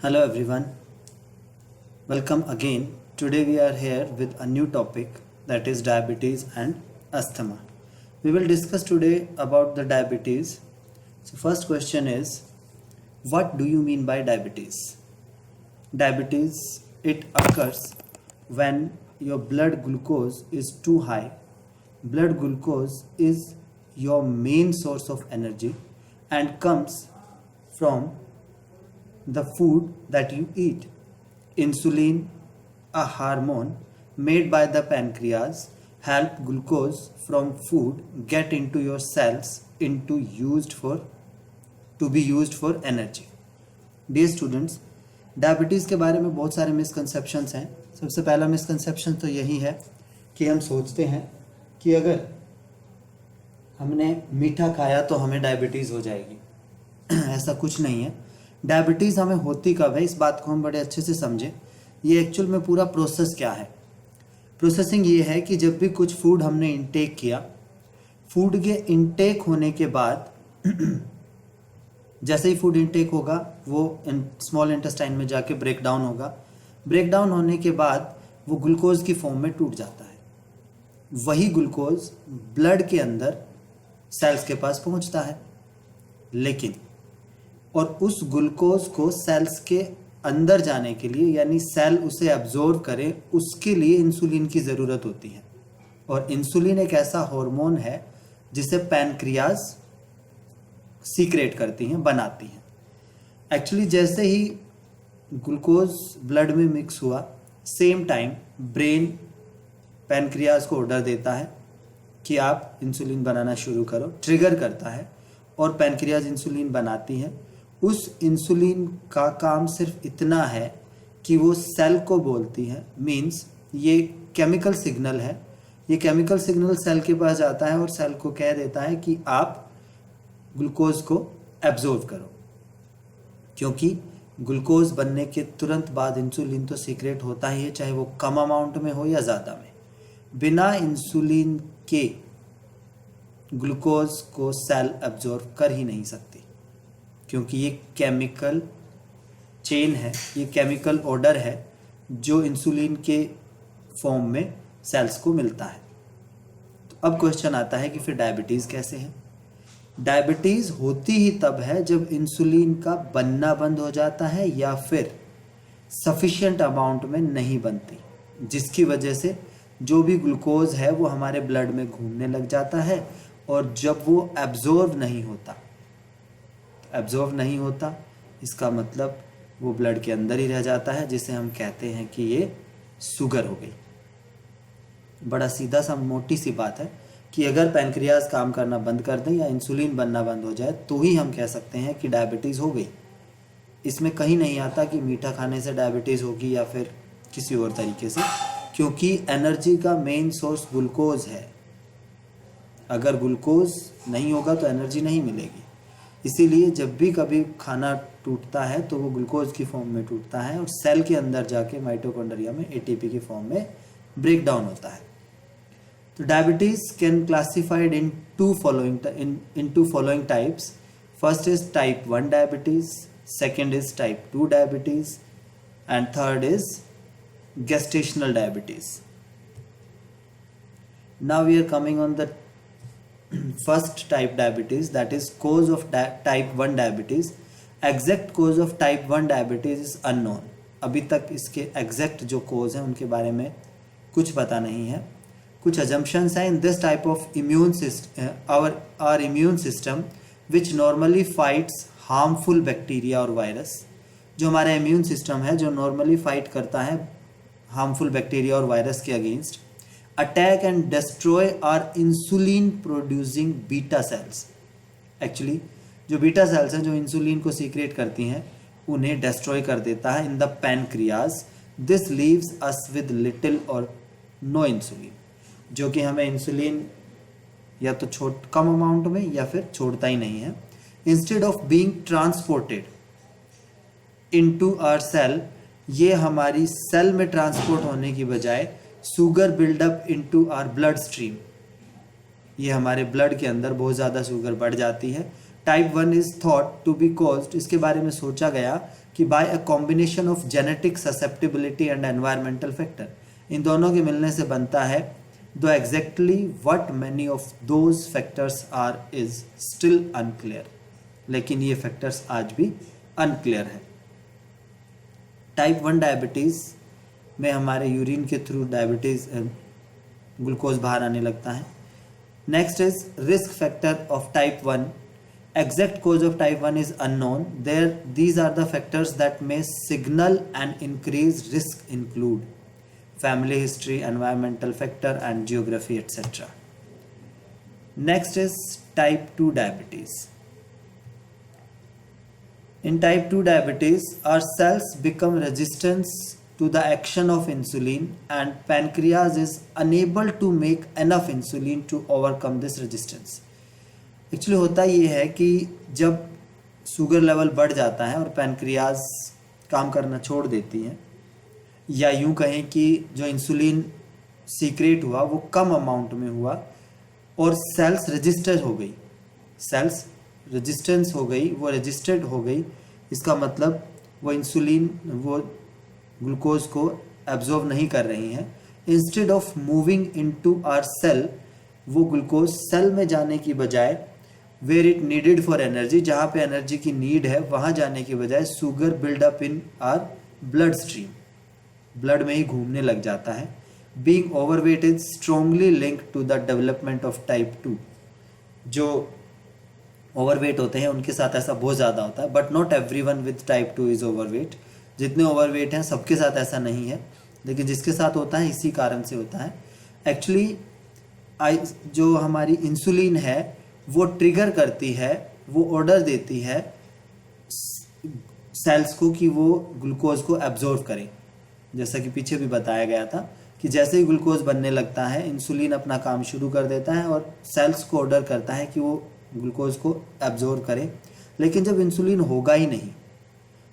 Hello everyone, welcome again. Today we are here with a new topic, that is diabetes and asthma. We will discuss today about the diabetes. So first question is, what do you mean by diabetes? Diabetes, it occurs when your blood glucose is too high. Blood glucose is your main source of energy and comes from the food that you eat. Insulin, a hormone made by the pancreas, help glucose from food get into your cells to be used for energy. Dear students, diabetes के बारे में बहुत सारे misconceptions हैं. सबसे पहला misconception तो यही है कि हम सोचते हैं कि अगर हमने मीठा खाया तो हमें डायबिटीज़ हो जाएगी. ऐसा कुछ नहीं है. डायबिटीज़ हमें होती कब है, इस बात को हम बड़े अच्छे से समझें. ये एक्चुअल में पूरा प्रोसेस क्या है. प्रोसेसिंग ये है कि जब भी कुछ फूड हमने इंटेक किया, फूड के इंटेक होने के बाद जैसे ही फूड इंटेक होगा वो स्मॉल इंटेस्टाइन में जाके ब्रेक डाउन होगा. ब्रेक डाउन होने के बाद वो ग्लूकोज की फॉर्म में टूट जाता है. वही ग्लूकोज ब्लड के अंदर सेल्स के पास पहुंचता है. लेकिन और उस ग्लूकोज को सेल्स के अंदर जाने के लिए, यानी सेल उसे एब्जॉर्ब करे, उसके लिए इंसुलिन की ज़रूरत होती है. और इंसुलिन एक ऐसा हार्मोन है जिसे पैनक्रियाज सीक्रेट करती हैं, बनाती हैं. एक्चुअली जैसे ही ग्लूकोज ब्लड में मिक्स हुआ, सेम टाइम ब्रेन पैनक्रियाज को ऑर्डर देता है कि आप इंसुलिन बनाना शुरू करो, ट्रिगर करता है और पैनक्रियाज इंसुलिन बनाती है. उस इंसुलिन का काम सिर्फ इतना है कि वो सेल को बोलती है, मीन्स ये केमिकल सिग्नल है. ये केमिकल सिग्नल सेल के पास जाता है और सेल को कह देता है कि आप ग्लूकोज को एब्जॉर्ब करो. क्योंकि ग्लूकोज बनने के तुरंत बाद इंसुलिन तो सीक्रेट होता ही है, चाहे वो कम अमाउंट में हो या ज़्यादा में. बिना इंसुलिन के ग्लूकोज को सेल एब्जॉर्ब कर ही नहीं सकती, क्योंकि ये केमिकल चेन है, ये केमिकल ऑर्डर है जो इंसुलिन के फॉर्म में सेल्स को मिलता है. तो अब क्वेश्चन आता है कि फिर डायबिटीज़ कैसे है. डायबिटीज़ होती ही तब है जब इंसुलिन का बनना बंद हो जाता है या फिर सफिशिएंट अमाउंट में नहीं बनती, जिसकी वजह से जो भी ग्लूकोज है वो हमारे ब्लड में घूमने लग जाता है. और जब वो एब्जॉर्ब नहीं होता, इसका मतलब वो ब्लड के अंदर ही रह जाता है, जिसे हम कहते हैं कि ये शुगर हो गई. बड़ा सीधा सा मोटी सी बात है कि अगर पैनक्रियाज काम करना बंद कर दें या इंसुलिन बनना बंद हो जाए तो ही हम कह सकते हैं कि डायबिटीज़ हो गई. इसमें कहीं नहीं आता कि मीठा खाने से डायबिटीज़ होगी या फिर किसी और तरीके से, क्योंकि एनर्जी का मेन सोर्स ग्लूकोज है. अगर ग्लूकोज नहीं होगा तो एनर्जी नहीं मिलेगी. इसीलिए जब भी कभी खाना टूटता है तो वो ग्लूकोज की फॉर्म में टूटता है और सेल के अंदर जाके माइटोकॉन्ड्रिया में एटीपी की फॉर्म में ब्रेक डाउन होता है. तो diabetes can classified into following types. First is type 1 diabetes, second is type 2 diabetes and third is gestational diabetes. Now we are coming on the first type diabetes, that is cause of type 1 diabetes. Exact cause of type 1 diabetes is unknown. अभी तक इसके exact जो cause हैं उनके बारे में कुछ पता नहीं है. कुछ assumptions हैं. In this type of immune system, our immune system which normally fights harmful bacteria और virus, जो हमारा immune system है जो normally fight करता है हार्मफुल बैक्टीरिया और वायरस के against, attack and destroy our insulin producing beta cells. Actually जो बीटा सेल्स हैं जो इंसुलिन को सीक्रेट करती हैं, उन्हें डिस्ट्रॉय कर देता है in the pancreas. This leaves us with little और नो इंसुलिन, जो कि हमें इंसुलिन या तो कम अमाउंट में या फिर छोड़ता ही नहीं है. Instead of being transported into our cell, ये हमारी सेल में ट्रांसपोर्ट होने की बजाय sugar buildup into our blood stream, ये हमारे ब्लड के अंदर बहुत ज़्यादा शुगर बढ़ जाती है type 1 is thought to be caused, इसके बारे में सोचा गया कि by a combination of genetic susceptibility and environmental factor, इन दोनों के मिलने से बनता है, though exactly what many of those factors are is still unclear, लेकिन ये फैक्टर्स आज भी अनक्लियर है। टाइप 1 डायबिटीज़ में हमारे यूरिन के थ्रू डायबिटीज़ ग्लूकोज बाहर आने लगता है। Next is risk factor of type 1, exact cause of type 1 is unknown. These are the factors that may signal an increased risk include family history, environmental factor and geography, etc. Next is type 2 diabetes. In type 2 diabetes, our cells become resistant to the action of insulin and pancreas is unable to make enough insulin to overcome this resistance. Actually होता ये है कि जब sugar level बढ़ जाता है और pancreas काम करना छोड़ देती है, या यूं कहें कि जो इंसुलिन सीक्रेट हुआ वो कम अमाउंट में हुआ और सेल्स रजिस्टर हो गई, सेल्स रेजिस्टेंस हो गई, वो रजिस्टर्ड हो गई, इसका मतलब वो इंसुलिन वो ग्लूकोज को एब्जॉर्ब नहीं कर रही हैं। Instead of moving into our cell, वो ग्लूकोज सेल में जाने की बजाय where it needed for energy, जहाँ पे एनर्जी की नीड है वहाँ जाने की बजाय sugar buildup in our blood stream, blood में ही घूमने लग जाता है। Being overweight is strongly linked to the development of type 2। जो ओवरवेट होते हैं उनके साथ ऐसा बहुत ज़्यादा होता है, but not everyone with type 2 is overweight. जितने ओवरवेट हैं सबके साथ ऐसा नहीं है, लेकिन जिसके साथ होता है इसी कारण से होता है। एक्चुअली जो हमारी इंसुलिन है वो ट्रिगर करती है, वो ऑर्डर देती है सेल्स को कि वो ग्लूकोज को एब्जॉर्ब करें। जैसा कि पीछे भी बताया गया था कि जैसे ही ग्लूकोज बनने लगता है इंसुलिन अपना काम शुरू कर देता है और सेल्स को ऑर्डर करता है कि वो ग्लूकोज को एब्जॉर्ब करें। लेकिन जब इंसुलिन होगा ही नहीं,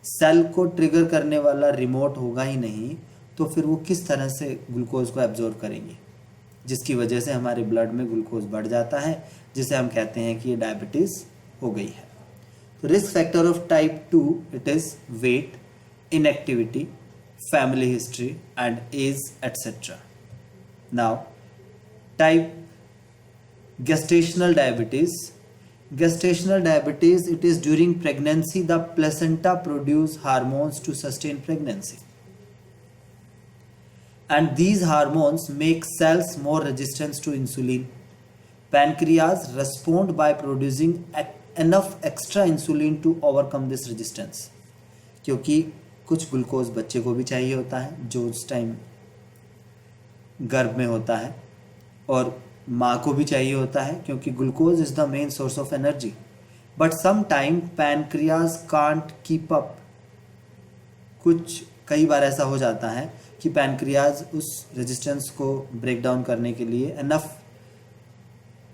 सेल को ट्रिगर करने वाला रिमोट होगा ही नहीं, तो फिर वो किस तरह से ग्लूकोज को एब्जॉर्ब करेंगे, जिसकी वजह से हमारे ब्लड में ग्लूकोज बढ़ जाता है, जिसे हम कहते हैं कि ये डायबिटीज़ हो गई है। तो risk factor of type 2 it is weight, inactivity, family history and age etcetera. Now type gestational diabetes. Gestational diabetes, it is during pregnancy the placenta produce hormones to sustain pregnancy. And these hormones make cells more resistant to insulin. Pancreas respond by producing enough extra insulin to overcome this resistance. क्योंकि कुछ glucose बच्चे को भी चाहिए होता है जो उस टाइम गर्भ में होता है, और माँ को भी चाहिए होता है क्योंकि glucose is the main source of energy. But some time pancreas can't keep up. कई बार ऐसा हो जाता है कि पैनक्रियाज उस रेजिस्टेंस को ब्रेक डाउन करने के लिए एनफ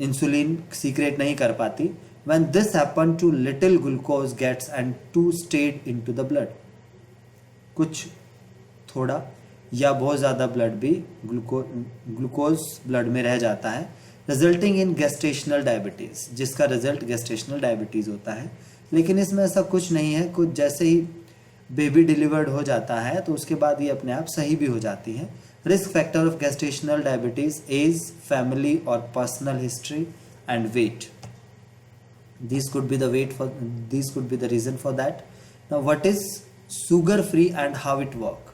इंसुलिन सीक्रेट नहीं कर पाती। When this happen too little glucose gets and to stayed into the blood. कुछ थोड़ा या बहुत ज़्यादा ब्लड भी ग्लूकोज ब्लड में रह जाता है, रिजल्टिंग इन गेस्टेशनल डायबिटीज़, जिसका रिजल्ट गेस्टेशनल डायबिटीज़ होता है। लेकिन इसमें ऐसा कुछ नहीं है, कुछ जैसे ही बेबी डिलीवर्ड हो जाता है तो उसके बाद ये अपने आप सही भी हो जाती है। Risk factor of gestational diabetes, age, family और personal history and weight. These could be the reason for that. Now what is sugar free and how it work?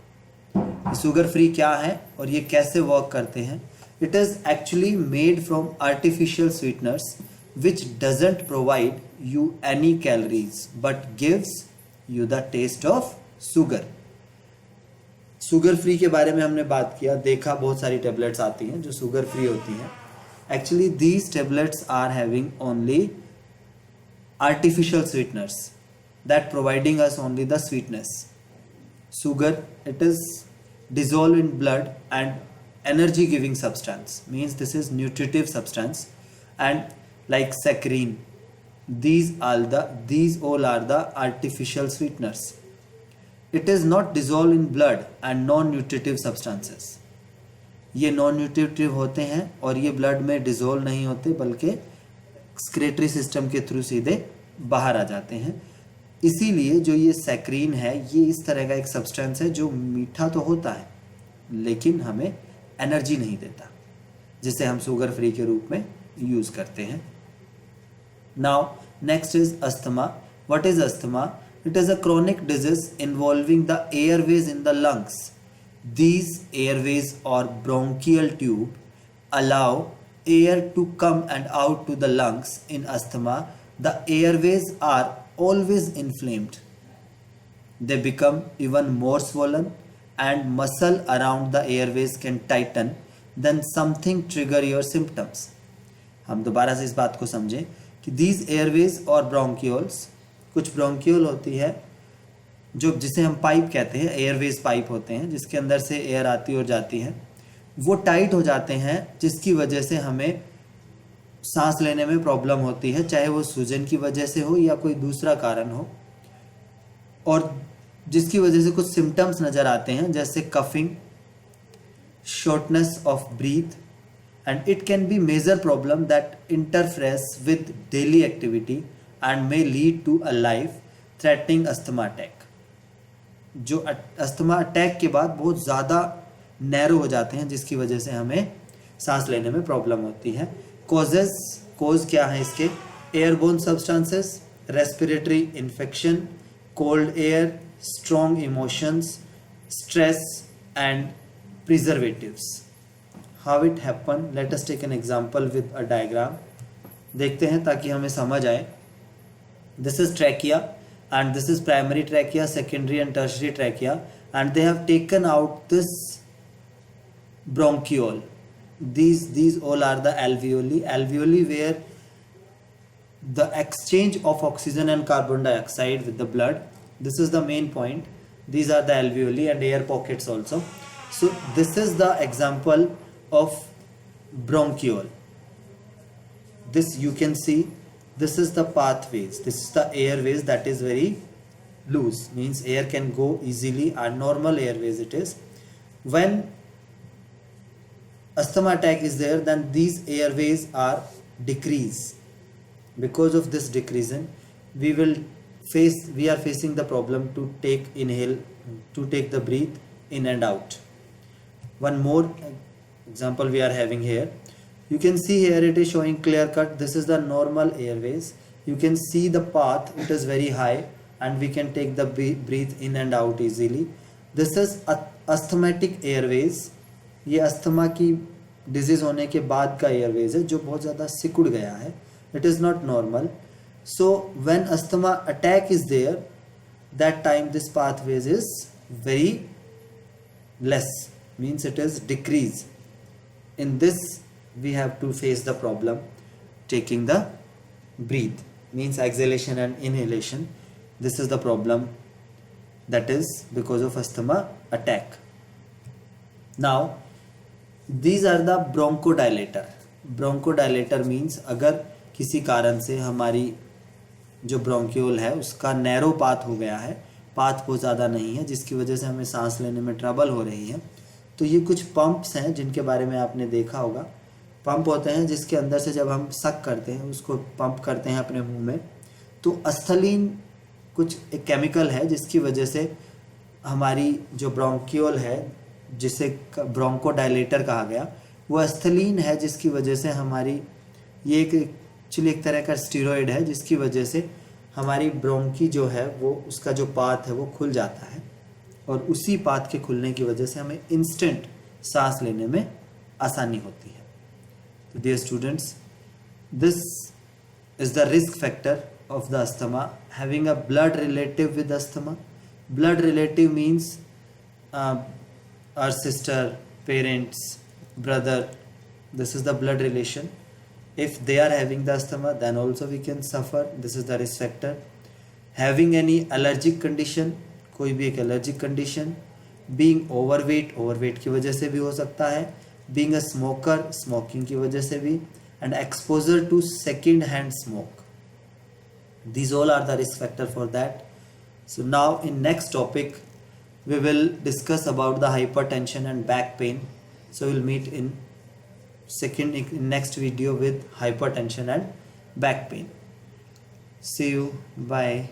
Sugar free क्या है और ये कैसे वर्क करते हैं? It is actually made from artificial sweeteners which doesn't provide you any calories but gives you the taste of sugar. Sugar free के बारे में हमने बात किया, देखा बहुत सारी टेबलेट्स आती हैं जो शुगर फ्री होती हैं। Actually these tablets are having only artificial sweeteners that providing us only the sweetness. Sugar, it is dissolved in blood and energy giving substance, means this is nutritive substance, and like saccharine, these all are the artificial sweeteners. It is not dissolved in blood and non-nutritive substances. ये non-nutritive होते हैं और ये blood में dissolve नहीं होते बल्कि excretory system के थ्रू सीधे बाहर आ जाते हैं। इसीलिए जो ये सैक्रीन है ये इस तरह का एक सब्सटेंस है जो मीठा तो होता है लेकिन हमें एनर्जी नहीं देता, जिसे हम शुगर फ्री के रूप में यूज़ करते हैं। Now next is asthma. What is asthma? It is a chronic disease involving the airways in the lungs. These airways or bronchial tube allow air to come and out to the lungs. In asthma, the airways are always inflamed. They become even more swollen and muscle around the airways can tighten. Then something trigger your symptoms. हम दोबारा से इस बात को समझें कि these airways और bronchioles, कुछ ब्रोंकियोल होती है जो जिसे हम पाइप कहते हैं, एयरवेज पाइप होते हैं जिसके अंदर से एयर आती और जाती है, वो टाइट हो जाते हैं जिसकी वजह से हमें सांस लेने में प्रॉब्लम होती है, चाहे वो सूजन की वजह से हो या कोई दूसरा कारण हो, और जिसकी वजह से कुछ सिम्टम्स नज़र आते हैं जैसे coughing, shortness of breath, and it can be major problem that interferes with daily activity and may lead to a life threatening asthma attack. जो अस्थमा अटैक के बाद बहुत ज़्यादा नैरो हो जाते हैं जिसकी वजह से हमें सांस लेने में प्रॉब्लम होती है। कोज क्या है इसके? Airborne substances, respiratory infection, cold air, strong emotions, stress and preservatives. How it happen? Let us take an example with a diagram. देखते हैं ताकि हमें समझ आए। This is trachea and this is primary trachea, secondary and tertiary trachea, and they have taken out this bronchiole. These all are the alveoli. Alveoli where the exchange of oxygen and carbon dioxide with the blood. This is the main point. These are the alveoli and air pockets also. So this is the example of bronchiole. This you can see. This is the pathways, this is the airways that is very loose, means air can go easily, and normal airways it is. When asthma attack is there, then these airways are decrease. Because of this decreasing, we are facing the problem to take the breath in and out. One more example we are having here. You can see here it is showing clear cut. This is the normal airways. You can see the path, it is very high and we can take the breath in and out easily. This is asthmatic airways. ये asthma की disease होने के बाद का Airways है जो बहुत ज़्यादा सिकुड़ गया है. It is not normal. So when asthma attack is there, that time this pathways is very less, means it is decrease. In this we have to face the problem taking the breath, means exhalation and inhalation. This is the problem that is because of asthma attack. Now these are the bronchodilator. Bronchodilator means अगर किसी कारण से हमारी जो bronchiole है उसका narrow path हो गया है, पाथ बहुत ज़्यादा नहीं है जिसकी वजह से हमें सांस लेने में ट्रबल हो रही है, तो ये कुछ पंप्स हैं जिनके बारे में आपने देखा होगा. पंप होते हैं जिसके अंदर से जब हम सक करते हैं, उसको पंप करते हैं अपने मुंह में, तो अस्थलीन कुछ एक केमिकल है जिसकी वजह से हमारी जो ब्रोंकियोल है, जिसे ब्रोंकोडाइलेटर कहा गया, वो अस्थलीन है जिसकी वजह से हमारी ये एक्चुअली एक तरह का स्टीरॉयड है जिसकी वजह से हमारी ब्रोंकी जो है वो उसका जो पाथ है वो खुल जाता है, और उसी पाथ के खुलने की वजह से हमें इंस्टेंट सांस लेने में आसानी होती है. So dear students, this is the risk factor of the asthma. Having a blood relative with asthma. Blood relative means our sister, parents, brother. This is the blood relation. If they are having the asthma, then also we can suffer. This is the risk factor. Having any allergic condition, कोई भी एक allergic condition. Being overweight की वजह से भी हो सकता है. Being a smoker, smoking की वजह से भी, and exposure to second hand smoke. These all are the risk factor for that. So now in next topic we will discuss about the hypertension and back pain. So we'll meet in next video with hypertension and back pain. See you, bye.